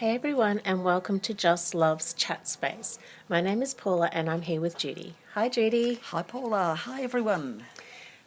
Hey everyone, and welcome to Just Love's Chat Space. My name is Paula, and I'm here with Judy. Hi, Judy. Hi Paula, hi everyone.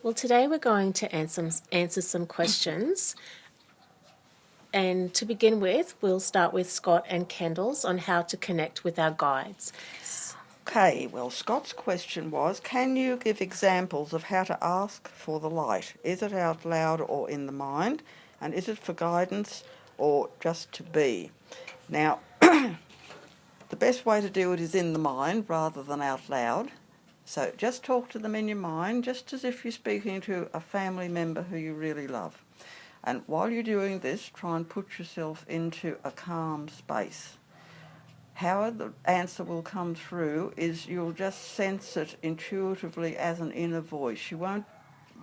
Well, today we're going to answer some questions. And to begin with, we'll start with Scott and Kendall's on how to connect with our guides. Okay, well, Scott's question was, can you give examples of how to ask for the light? Is it out loud or in the mind? And is it for guidance or just to be? Now, the best way to do it is in the mind rather than out loud. So just talk to them in your mind, just as if you're speaking to a family member who you really love. And while you're doing this, try and put yourself into a calm space. How the answer will come through is you'll just sense it intuitively as an inner voice. You won't,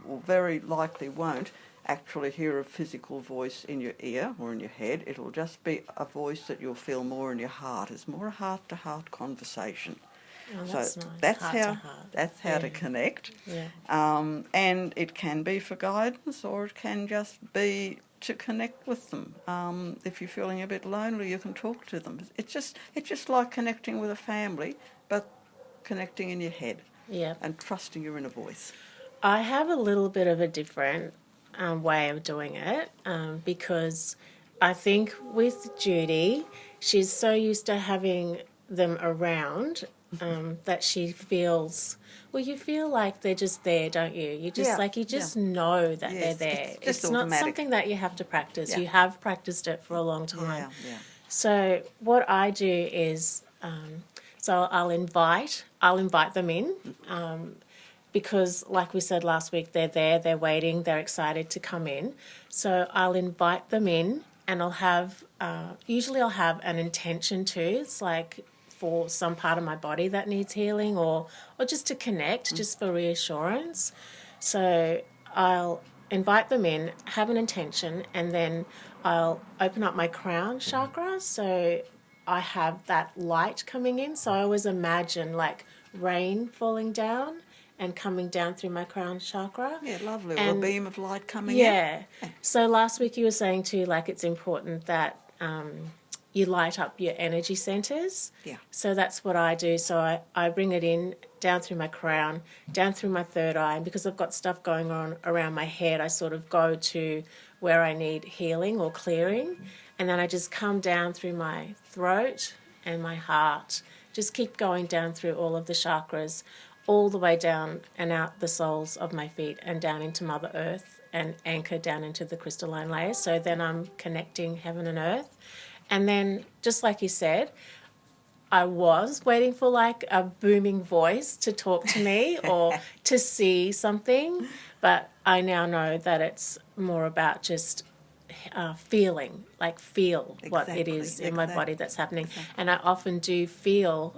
or very likely won't, actually hear a physical voice in your ear or in your head. It'll just be a voice that you'll feel more in your heart. It's more a heart-to-heart conversation. Oh, that's So nice. that's Heart to heart. that's how to connect. Yeah. And it can be for guidance, or it can just be to connect with them. If you're feeling a bit lonely, you can talk to them. It's just like connecting with a family, but connecting in your head. Yeah. And trusting your inner voice. I have a little bit of a different way of doing it because I think with Judy, she's so used to having them around that she feels, well, you feel like they're just there, don't you? You just know that Yes, they're there. it's not automatic. something that you have to practice. Yeah. You have practiced it for a long time. Yeah. So what I do is, so I'll invite them in. Because, like we said last week, they're there, they're waiting, they're excited to come in. So I'll invite them in, and I'll have, usually I'll have an intention too. It's like for some part of my body that needs healing, or just to connect, just for reassurance. So I'll invite them in, have an intention, and then I'll open up my crown chakra. So I have that light coming in. So I always imagine like rain falling down and coming down through my crown chakra. Yeah, lovely. Or a beam of light coming in. Yeah. So last week you were saying too, like it's important that you light up your energy centers. Yeah. So that's what I do. So I bring it in down through my crown, down through my third eye. And because I've got stuff going on around my head, I sort of go to where I need healing or clearing. And then I just come down through my throat and my heart. Just keep going down through all of the chakras, all the way down and out the soles of my feet and down into Mother Earth and anchor down into the crystalline layers. So then I'm connecting heaven and earth. And then, just like you said, I was waiting for like a booming voice to talk to me or to see something, but I now know that it's more about just feeling, like feel what it is in my body that's happening. And I often do feel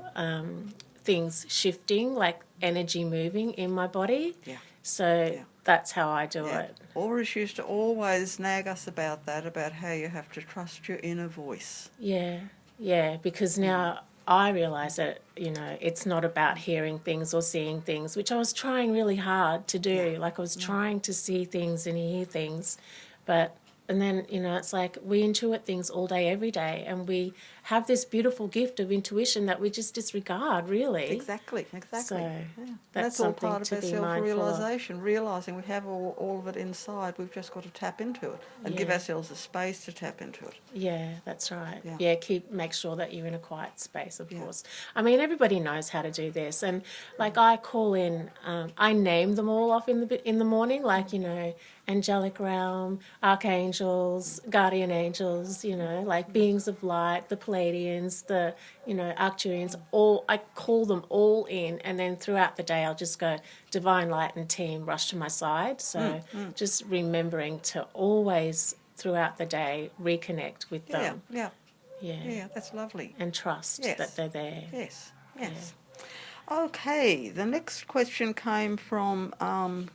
things shifting, like energy moving in my body. Yeah. So that's how I do it. Auris used to always nag us about that, about how you have to trust your inner voice. Yeah, because now I realise that, it's not about hearing things or seeing things, which I was trying really hard to do. Like I was trying to see things and hear things, and then, it's like we intuit things all day, every day, and we have this beautiful gift of intuition that we just disregard, really. Exactly. So that's all part of our self-realisation, realising we have all of it inside. We've just got to tap into it and give ourselves a space to tap into it. Yeah, that's right. Yeah. Make sure that you're in a quiet space, of course. I mean, everybody knows how to do this. And, like, I call in, I name them all off in the morning, like, angelic realm, archangels, guardian angels, like beings of light, the Palladians, the, Arcturians, I call them all in, and then throughout the day I'll just go, divine light and team, rush to my side. So just remembering to always, throughout the day, reconnect with them. Yeah, that's lovely. And trust that they're there. Yes. Okay, the next question came from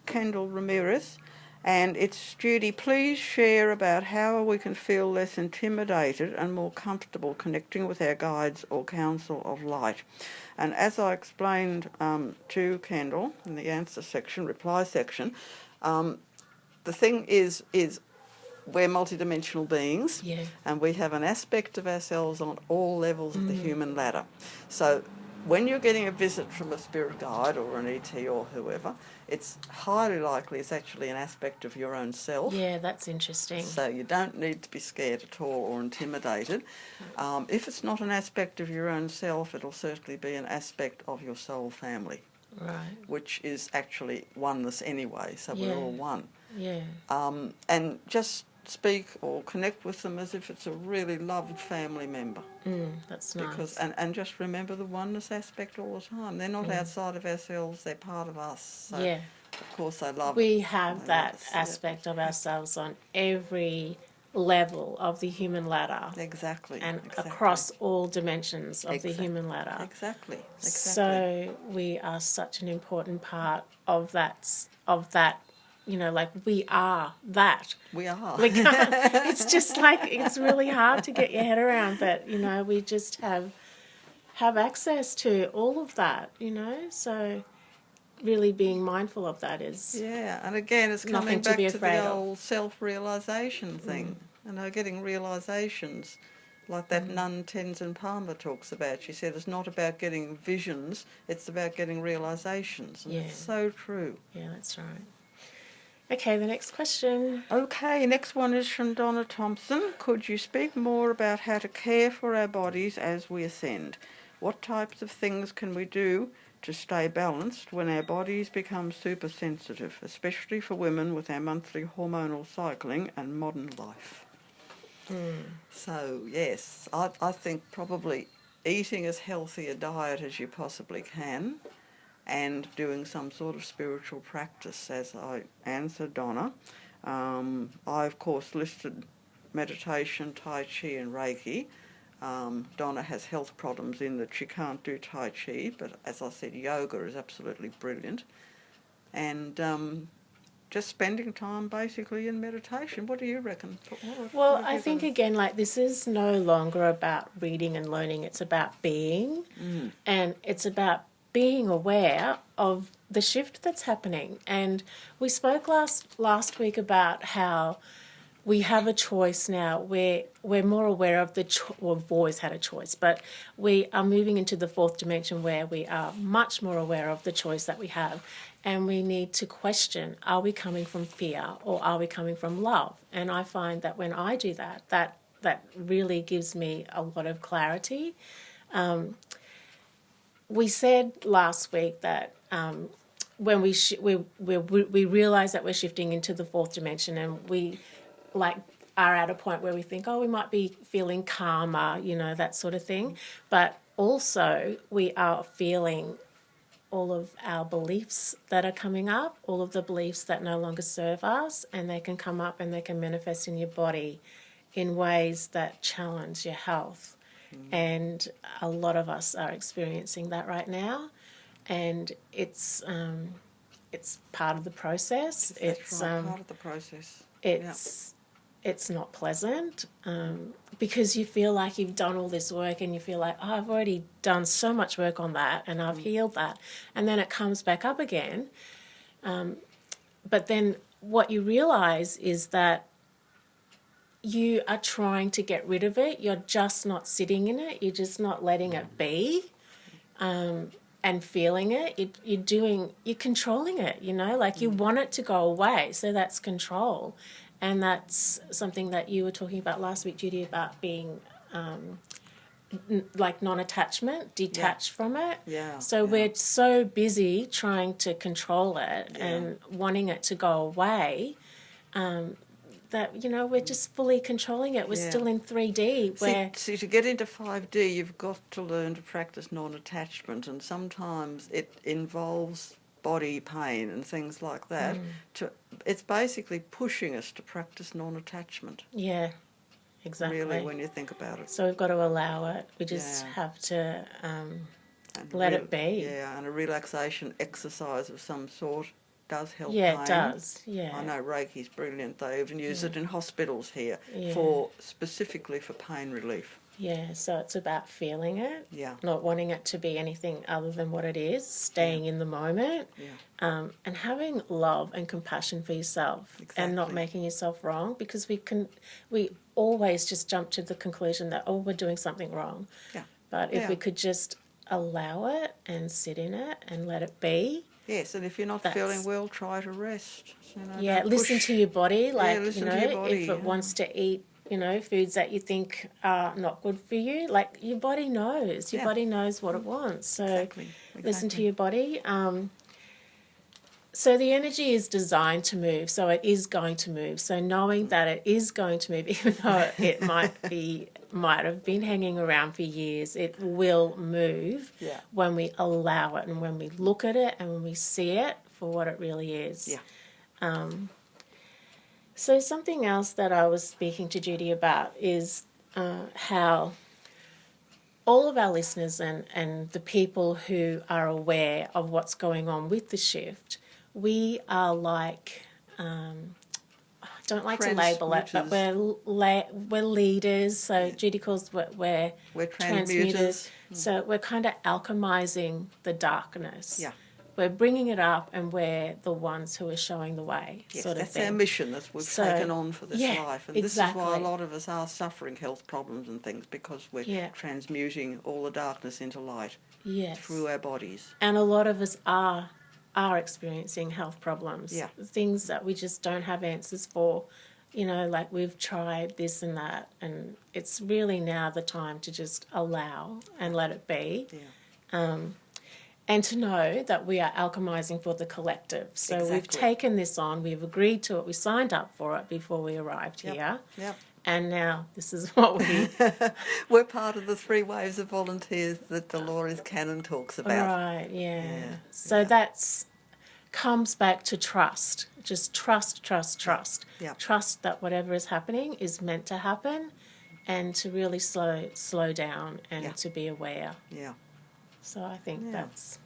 Kendall Ramirez. And it's, Judy, please share about how we can feel less intimidated and more comfortable connecting with our guides or council of light. And as I explained to Kendall in the answer section, reply section, the thing is we're multidimensional beings, Yeah. and we have an aspect of ourselves on all levels of the human ladder. So when you're getting a visit from a spirit guide or an ET or whoever, it's highly likely it's actually an aspect of your own self. Yeah, that's interesting. So you don't need to be scared at all or intimidated. If it's not an aspect of your own self, it'll certainly be an aspect of your soul family, Right. which is actually oneness anyway, so Yeah. we're all one. Yeah. And just speak or connect with them as if it's a really loved family member. That's nice. Because and just remember the oneness aspect all the time. They're not outside of ourselves, they're part of us. So yeah. of course they love We they have love that us, yeah. aspect of ourselves on every level of the human ladder. Exactly. And exactly. across all dimensions of the human ladder. Exactly. So we are such an important part of that, you know, like we are that. We are. We can't, it's just like, it's really hard to get your head around, but, you know, we just have access to all of that, you know, so really being mindful of that is... Yeah, and again, it's coming Nothing to back be to afraid the of. old self-realisation thing. You know, getting realisations like that nun Tenzin Palmer talks about. She said it's not about getting visions, it's about getting realisations. And Yeah. it's so true. Yeah, that's right. Okay, the next question. Okay, next one is from Donna Thompson. Could you speak more about how to care for our bodies as we ascend? What types of things can we do to stay balanced when our bodies become super sensitive, especially for women with our monthly hormonal cycling and modern life? So, yes, I think probably eating as healthy a diet as you possibly can and doing some sort of spiritual practice, as I answered Donna. I, of course, listed meditation, Tai Chi and Reiki. Donna has health problems in that she can't do Tai Chi, but as I said, yoga is absolutely brilliant. And just spending time basically in meditation. What do you reckon? Well, I think again, like this is no longer about reading and learning, it's about being. And it's about being aware of the shift that's happening. And we spoke last week about how we have a choice now. We're more aware of we've always had a choice, but we are moving into the fourth dimension where we are much more aware of the choice that we have. And we need to question, are we coming from fear or are we coming from love? And I find that when I do that, that really gives me a lot of clarity. We said last week that when we realise that we're shifting into the fourth dimension and we are at a point where we think, oh, we might be feeling calmer, you know, that sort of thing. But also we are feeling all of our beliefs that are coming up, all of the beliefs that no longer serve us, and they can come up and they can manifest in your body in ways that challenge your health. And a lot of us are experiencing that right now, and it's part of the process. That's right, part of the process. It's not pleasant because you feel like you've done all this work and you feel like, oh, I've already done so much work on that and I've healed that, and then it comes back up again. But then what you realise is that you are trying to get rid of it. You're just not sitting in it. You're just not letting it be and feeling it. You're controlling it, you know, like you want it to go away. So that's control. And that's something that you were talking about last week, Judy, about being like non-attachment, detached from it. Yeah. So we're so busy trying to control it and wanting it to go away that, you know, we're just fully controlling it. We're still in 3D. Where See, to get into 5D, you've got to learn to practice non-attachment, and sometimes it involves body pain and things like that. It's basically pushing us to practice non-attachment. Yeah, exactly. Really, when you think about it. So we've got to allow it. We just have to let it be. Yeah, and a relaxation exercise of some sort does help Yeah, pain. it does. Yeah. I know Reiki's brilliant. They even use it in hospitals here specifically for pain relief. Yeah, so it's about feeling it, Yeah. not wanting it to be anything other than what it is, staying in the moment, and having love and compassion for yourself, and not making yourself wrong, because we always just jump to the conclusion that, we're doing something wrong. Yeah. But if we could just allow it and sit in it and let it be. Yes, and if you're not feeling well, try to rest. Listen to your body, listen to your body, if it wants to eat, foods that you think are not good for you, like your body knows. Your body knows what it wants. So listen to your body. So the energy is designed to move, so it is going to move. So knowing that it is going to move, even though it might have been hanging around for years, it will move when we allow it and when we look at it and when we see it for what it really is. Yeah. So something else that I was speaking to Judy about is how all of our listeners and the people who are aware of what's going on with the shift, we are like, I don't like to label it, but we're leaders. So Judy calls we're transmuters. So we're kind of alchemizing the darkness. Yeah. We're bringing it up, and we're the ones who are showing the way. Yes, sort of that's thing. our mission that we've taken on for this life. And this is why a lot of us are suffering health problems and things, because we're transmuting all the darkness into light through our bodies. And a lot of us are experiencing health problems, things that we just don't have answers for. Like we've tried this and that, and it's really now the time to just allow and let it be. Yeah. And to know that we are alchemizing for the collective. So we've taken this on, we've agreed to it, we signed up for it before we arrived here. Yep. And now this is what we... We're part of the 3 waves of volunteers that Dolores Cannon talks about. Right, yeah. So that's comes back to trust. Just trust. Yeah. Trust that whatever is happening is meant to happen, and to really slow down and to be aware. Yeah. So I think that's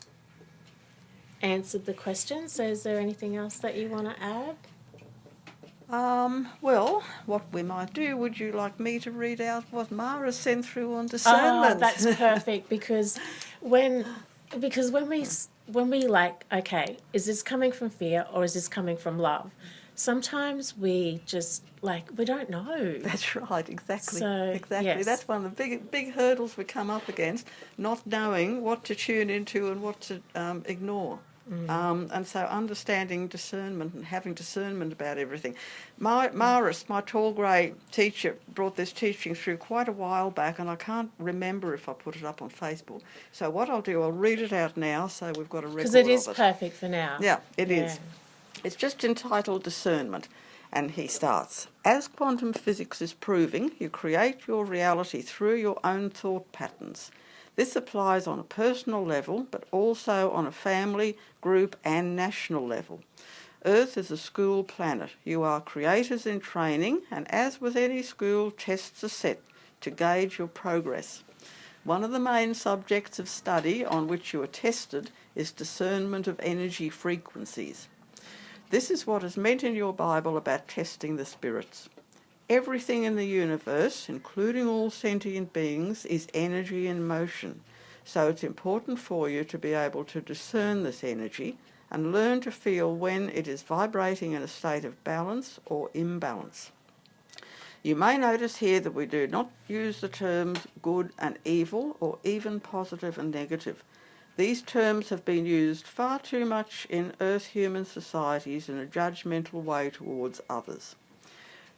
answered the question. So is there anything else that you want to add? Well, what we might do, would you like me to read out what Mara sent through on discernment? Oh, that's perfect, because when we like, okay, is this coming from fear or is this coming from love? Sometimes we just, we don't know. That's right, exactly. So, exactly. yes. That's one of the big hurdles we come up against, not knowing what to tune into and what to ignore. And so understanding discernment and having discernment about everything. Maris, my tall grey teacher, brought this teaching through quite a while back, and I can't remember if I put it up on Facebook. So what I'll do, I'll read it out now so we've got a record of it. Because it is perfect for now. Yeah, it is. It's just entitled Discernment, and he starts, as quantum physics is proving, you create your reality through your own thought patterns. This applies on a personal level, but also on a family, group and national level. Earth is a school planet. You are creators in training, and as with any school, tests are set to gauge your progress. One of the main subjects of study on which you are tested is discernment of energy frequencies. This is what is meant in your Bible about testing the spirits. Everything in the universe, including all sentient beings, is energy in motion. So it's important for you to be able to discern this energy and learn to feel when it is vibrating in a state of balance or imbalance. You may notice here that we do not use the terms good and evil or even positive and negative. These terms have been used far too much in Earth-human societies in a judgmental way towards others.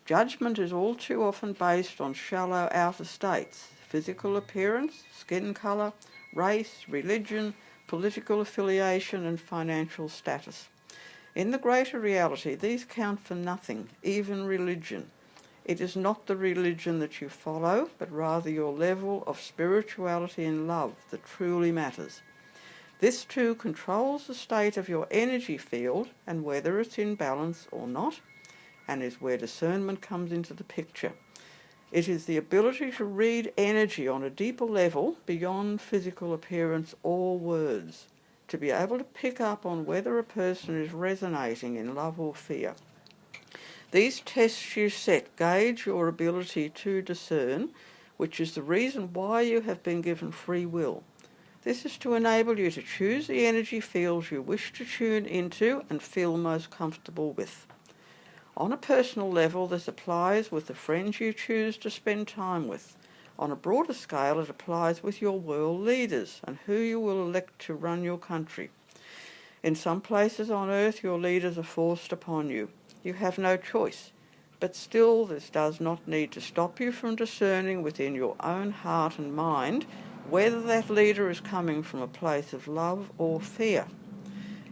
Judgment is all too often based on shallow outer states, physical appearance, skin colour, race, religion, political affiliation and financial status. In the greater reality, these count for nothing, even religion. It is not the religion that you follow, but rather your level of spirituality and love that truly matters. This too controls the state of your energy field and whether it's in balance or not, and is where discernment comes into the picture. It is the ability to read energy on a deeper level beyond physical appearance or words, to be able to pick up on whether a person is resonating in love or fear. These tests you set gauge your ability to discern, which is the reason why you have been given free will. This is to enable you to choose the energy fields you wish to tune into and feel most comfortable with. On a personal level, this applies with the friends you choose to spend time with. On a broader scale, it applies with your world leaders and who you will elect to run your country. In some places on earth, your leaders are forced upon you. You have no choice. But still, this does not need to stop you from discerning within your own heart and mind whether that leader is coming from a place of love or fear.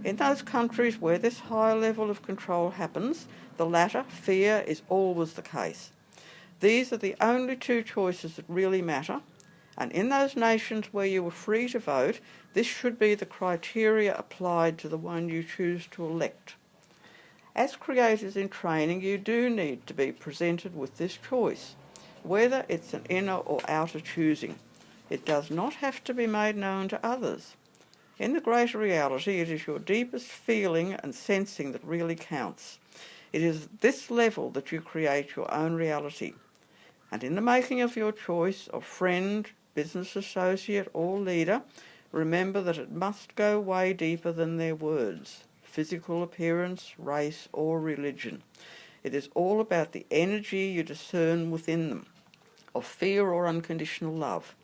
In those countries where this higher level of control happens, the latter, fear, is always the case. These are the only two choices that really matter, and in those nations where you are free to vote, this should be the criteria applied to the one you choose to elect. As creators in training, you do need to be presented with this choice, whether it's an inner or outer choosing. It does not have to be made known to others. In the greater reality, it is your deepest feeling and sensing that really counts. It is at this level that you create your own reality. And in the making of your choice of friend, business associate or leader, remember that it must go way deeper than their words, physical appearance, race or religion. It is all about the energy you discern within them, of fear or unconditional love.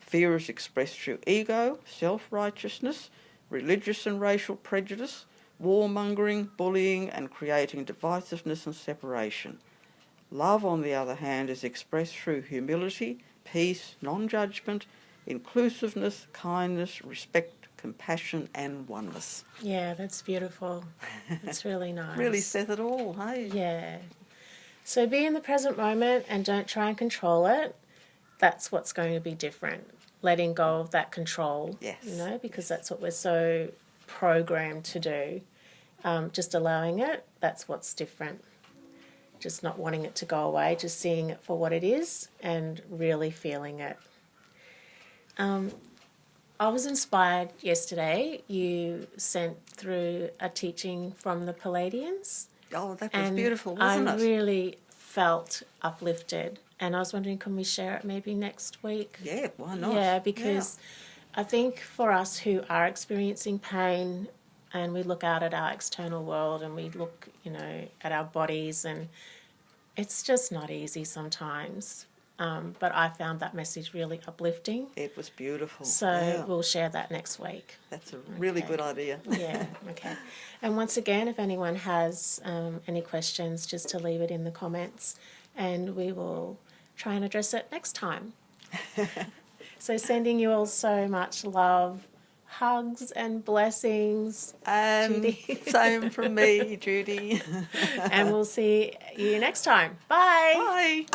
Fear is expressed through ego, self-righteousness, religious and racial prejudice, warmongering, bullying and creating divisiveness and separation. Love, on the other hand, is expressed through humility, peace, non-judgment, inclusiveness, kindness, respect, compassion and oneness. Yeah, that's beautiful. It's really nice. Really says it all, hey? Yeah. So be in the present moment and don't try and control it. That's what's going to be different. Letting go of that control, Yes. Because that's what we're so programmed to do. Just allowing it, that's what's different. Just not wanting it to go away, just seeing it for what it is and really feeling it. I was inspired yesterday. You sent through a teaching from the Palladians. Oh, that was beautiful, wasn't I it? really felt uplifted. And I was wondering, can we share it maybe next week? Yeah, why not? Yeah, because I think for us who are experiencing pain and we look out at our external world and we look, at our bodies, and it's just not easy sometimes. But I found that message really uplifting. It was beautiful. So we'll share that next week. That's a really good idea. Yeah, okay. And once again, if anyone has any questions, just to leave it in the comments and we will try and address it next time. So sending you all so much love, hugs and blessings. Judy. Same from me, Judy. And we'll see you next time. Bye. Bye.